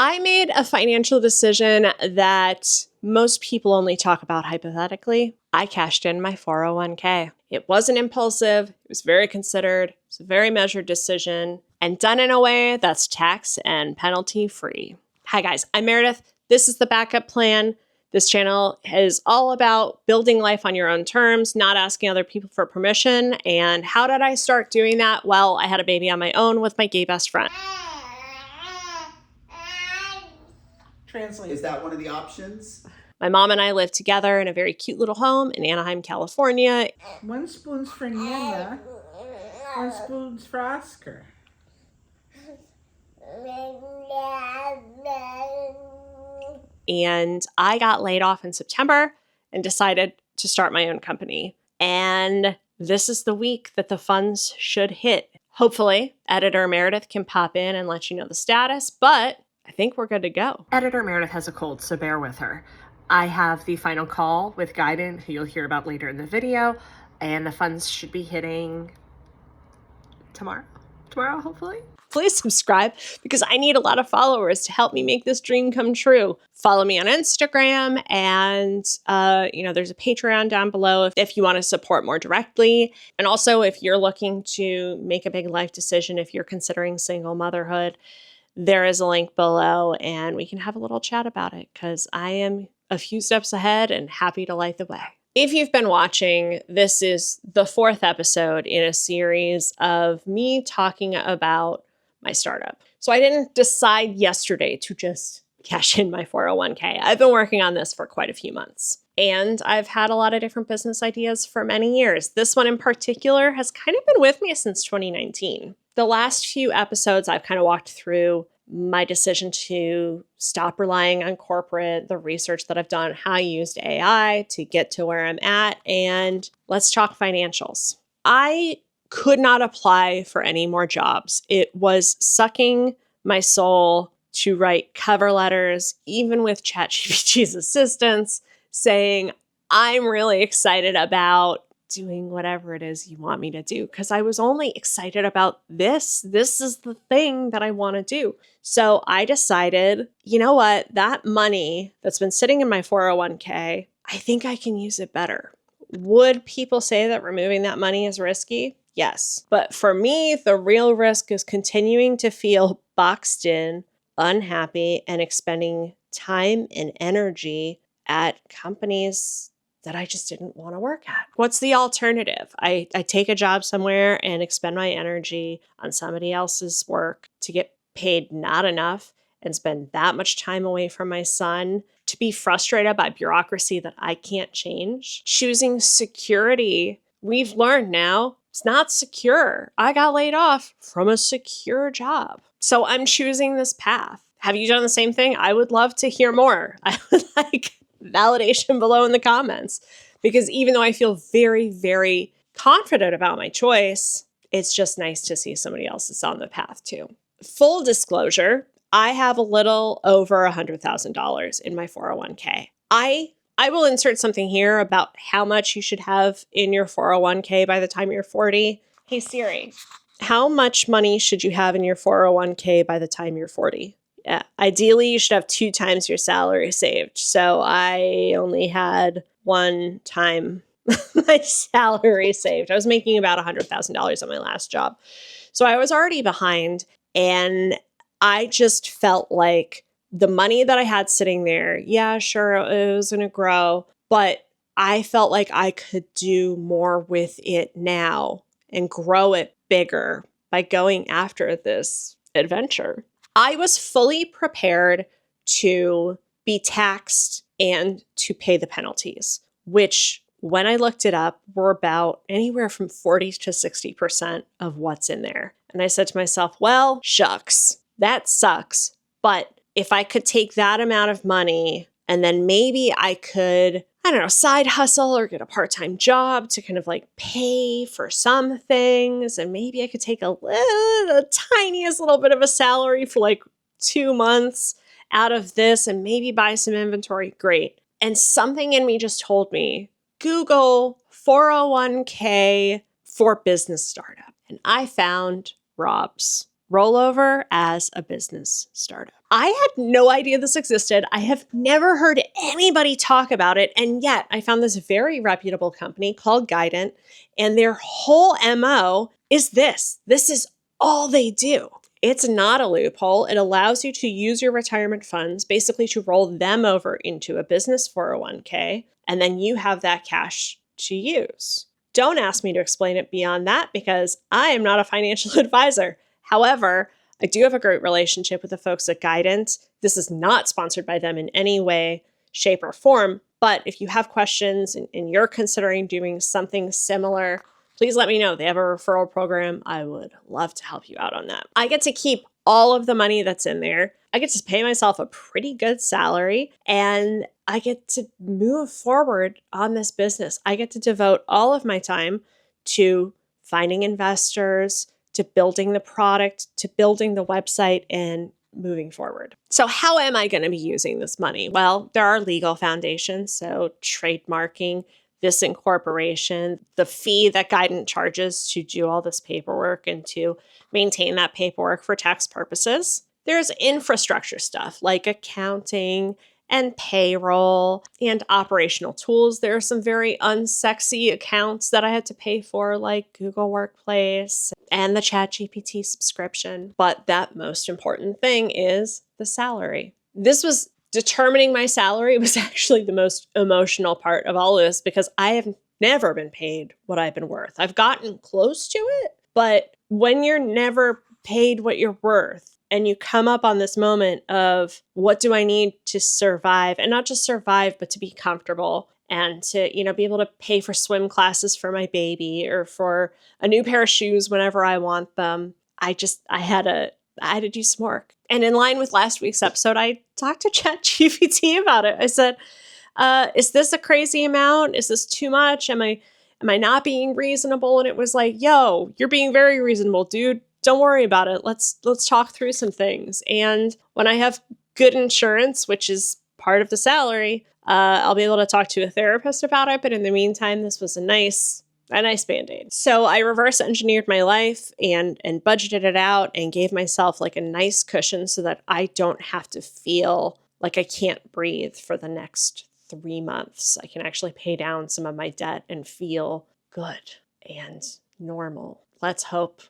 I made a financial decision that most people only talk about hypothetically. I cashed in my 401k. It wasn't impulsive. It was very considered. It's a very measured decision and done in a way that's tax and penalty free. Hi guys, I'm Meredith. This is the backup plan. This channel is all about building life on your own terms, not asking other people for permission. And how did I start doing that? Well, I had a baby on my own with my gay best friend. Translate. Is that one of the options? My mom and I live together in a very cute little home in Anaheim, California. 1 spoon's for Nana, 1 spoon's for Oscar. And I got laid off in September and decided to start my own company. And this is the week that the funds should hit. Hopefully, editor Meredith can pop in and let you know the status, but I think we're good to go. Editor Meredith has a cold, so bear with her. I have the final call with Guidant, who you'll hear about later in the video, and the funds should be hitting tomorrow, hopefully. Please subscribe because I need a lot of followers to help me make this dream come true. Follow me on Instagram and, there's a Patreon down below if you want to support more directly. And also if you're looking to make a big life decision, if you're considering single motherhood, there is a link below and we can have a little chat about it because I am a few steps ahead and happy to light the way. If you've been watching, this is the 4th episode in a series of me talking about my startup. So I didn't decide yesterday to just cash in my 401k. I've been working on this for quite a few months. And I've had a lot of different business ideas for many years. This one in particular has kind of been with me since 2019. The last few episodes, I've kind of walked through my decision to stop relying on corporate, the research that I've done, how I used AI to get to where I'm at, and let's talk financials. I could not apply for any more jobs. It was sucking my soul to write cover letters, even with ChatGPT's assistance, saying, I'm really excited about doing whatever it is you want me to do. Because I was only excited about this. This is the thing that I want to do. So I decided, you know what? That money that's been sitting in my 401k, I think I can use it better. Would people say that removing that money is risky? Yes. But for me, the real risk is continuing to feel boxed in, unhappy, and expending time and energy at companies that I just didn't want to work at. What's the alternative? I take a job somewhere and expend my energy on somebody else's work to get paid not enough and spend that much time away from my son, to be frustrated by bureaucracy that I can't change. Choosing security, we've learned now, it's not secure. I got laid off from a secure job. So I'm choosing this path. Have you done the same thing? I would love to hear more. I would like validation below in the comments, because even though I feel very, very confident about my choice, it's just nice to see somebody else that's on the path too. Full disclosure, I have a little over $100,000 in my 401k. I will insert something here about how much you should have in your 401k by the time you're 40. Hey Siri, how much money should you have in your 401k by the time you're 40? Yeah, ideally you should have 2 times your salary saved. So I only had 1 time my salary saved. I was making about $100,000 on my last job. So I was already behind, and I just felt like the money that I had sitting there, yeah, sure, it was going to grow, but I felt like I could do more with it now and grow it bigger by going after this adventure. I was fully prepared to be taxed and to pay the penalties, which when I looked it up were about anywhere from 40 to 60% of what's in there. And I said to myself, well, shucks, that sucks. But if I could take that amount of money and then maybe I could, side hustle or get a part-time job to kind of like pay for some things. And maybe I could take the tiniest little bit of a salary for like 2 months out of this and maybe buy some inventory. Great. And something in me just told me, Google 401k for business startup. And I found Rob's Rollover as a business startup. I had no idea this existed. I have never heard anybody talk about it. And yet I found this very reputable company called Guidant, and their whole MO is this. This is all they do. It's not a loophole. It allows you to use your retirement funds basically to roll them over into a business 401k, and then you have that cash to use. Don't ask me to explain it beyond that because I am not a financial advisor. However, I do have a great relationship with the folks at Guidant. This is not sponsored by them in any way, shape, or form. But if you have questions and you're considering doing something similar, please let me know. They have a referral program. I would love to help you out on that. I get to keep all of the money that's in there. I get to pay myself a pretty good salary, and I get to move forward on this business. I get to devote all of my time to finding investors, to building the product, to building the website, and moving forward. So how am I going to be using this money? Well, there are legal foundations, so trademarking, this incorporation, the fee that Guidant charges to do all this paperwork and to maintain that paperwork for tax purposes. There's infrastructure stuff like accounting and payroll and operational tools. There are some very unsexy accounts that I had to pay for, like Google Workplace and the ChatGPT subscription. But that most important thing is the salary. Determining my salary was actually the most emotional part of all of this because I have never been paid what I've been worth. I've gotten close to it, but when you're never paid what you're worth and you come up on this moment of what do I need to survive, and not just survive, but to be comfortable and to, be able to pay for swim classes for my baby or for a new pair of shoes whenever I want them, I had to do some work. And in line with last week's episode, I talked to ChatGPT about it. I said, is this a crazy amount? Is this too much? Am I not being reasonable? And it was like, yo, you're being very reasonable, dude. Don't worry about it. Let's talk through some things. And when I have good insurance, which is part of the salary, I'll be able to talk to a therapist about it. But in the meantime, this was a nice Band-Aid. So I reverse engineered my life and budgeted it out and gave myself like a nice cushion so that I don't have to feel like I can't breathe for the next 3 months. I can actually pay down some of my debt and feel good and normal. Let's hope.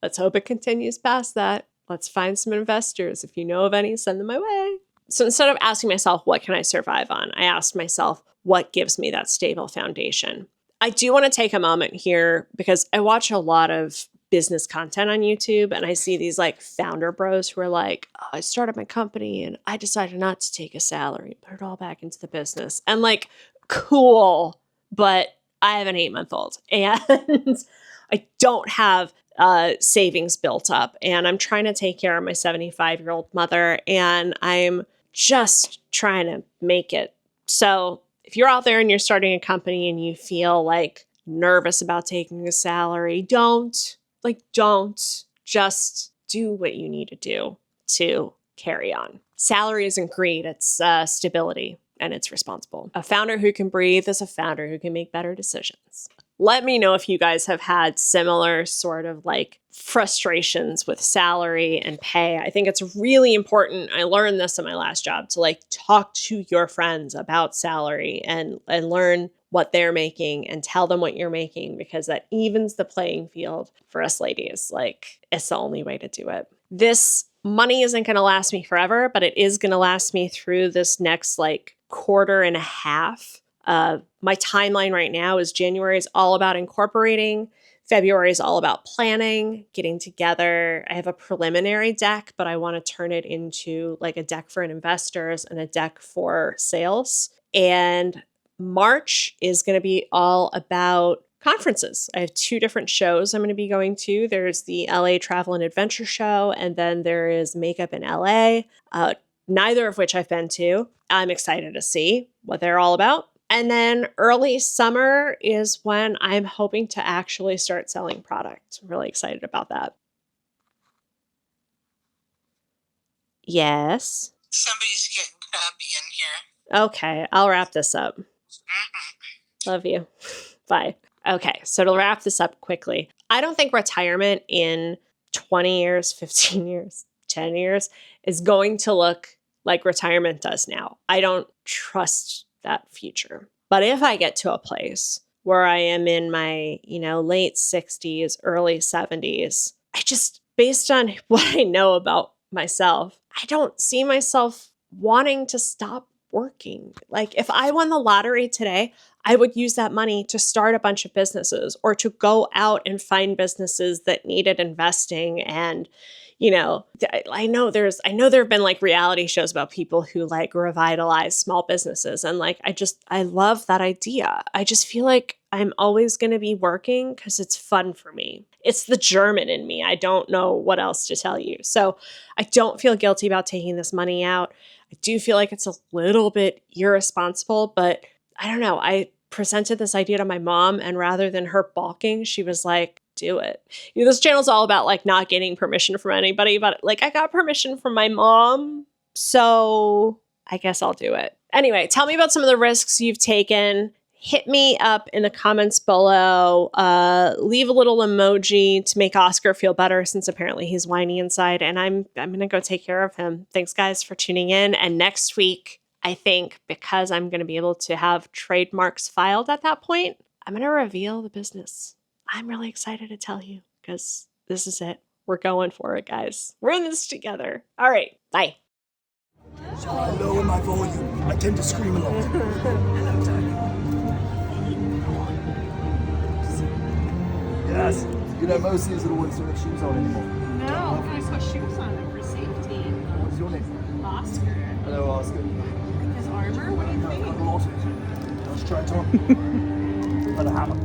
Let's hope it continues past that. Let's find some investors. If you know of any, send them my way. So instead of asking myself, what can I survive on? I asked myself, what gives me that stable foundation? I do want to take a moment here because I watch a lot of business content on YouTube and I see these like founder bros who are like, oh, I started my company and I decided not to take a salary, put it all back into the business. And like, cool, but I have an 8-month-old and I don't have savings built up and I'm trying to take care of my 75-year-old mother and I'm just trying to make it. So if you're out there and you're starting a company and you feel like nervous about taking a salary, don't. Just do what you need to do to carry on. Salary isn't greed, it's stability, and it's responsible. A founder who can breathe is a founder who can make better decisions. Let me know if you guys have had similar sort of like frustrations with salary and pay. I think it's really important. I learned this in my last job to like talk to your friends about salary and learn what they're making and tell them what you're making because that evens the playing field for us ladies. Like it's the only way to do it. This money isn't going to last me forever, but it is going to last me through this next like quarter and a half. My timeline right now is January is all about incorporating. February is all about planning, getting together. I have a preliminary deck, but I want to turn it into like a deck for investors and a deck for sales. And March is going to be all about conferences. I have 2 different shows I'm going to be going to. There's the LA Travel and Adventure Show, and then there is Makeup in LA, neither of which I've been to. I'm excited to see what they're all about. And then early summer is when I'm hoping to actually start selling product. I'm really excited about that. Yes. Somebody's getting crabby in here. Okay, I'll wrap this up. Love you. Bye. Okay, so to wrap this up quickly, I don't think retirement in 20 years, 15 years, 10 years is going to look like retirement does now. I don't trust that future. But if I get to a place where I am in my, late 60s, early 70s, based on what I know about myself, I don't see myself wanting to stop working. Like if I won the lottery today, I would use that money to start a bunch of businesses or to go out and find businesses that needed investing. And, I know there have been like reality shows about people who like revitalize small businesses. And like, I love that idea. I just feel like I'm always going to be working because it's fun for me. It's the German in me. I don't know what else to tell you. So I don't feel guilty about taking this money out. I do feel like it's a little bit irresponsible, but I don't know. I presented this idea to my mom, and rather than her balking, she was like, do it. This channel's all about like not getting permission from anybody, but like I got permission from my mom, so I guess I'll do it. Anyway, tell me about some of the risks you've taken. Hit me up in the comments below. Leave a little emoji to make Oscar feel better, since apparently he's whiny inside, and I'm gonna go take care of him. Thanks guys for tuning in. And next week, I think because I'm gonna be able to have trademarks filed at that point, I'm gonna reveal the business. I'm really excited to tell you because this is it. We're going for it, guys. We're in this together. All right, bye. I'll lower my volume. I tend to scream a lot. Yes. Most of these little ones don't have shoes on anymore. No, I put shoes on them for safety. What's your name? Oscar. Hello, Oscar. His armor? What do you think? Let's try it on. And a hammer.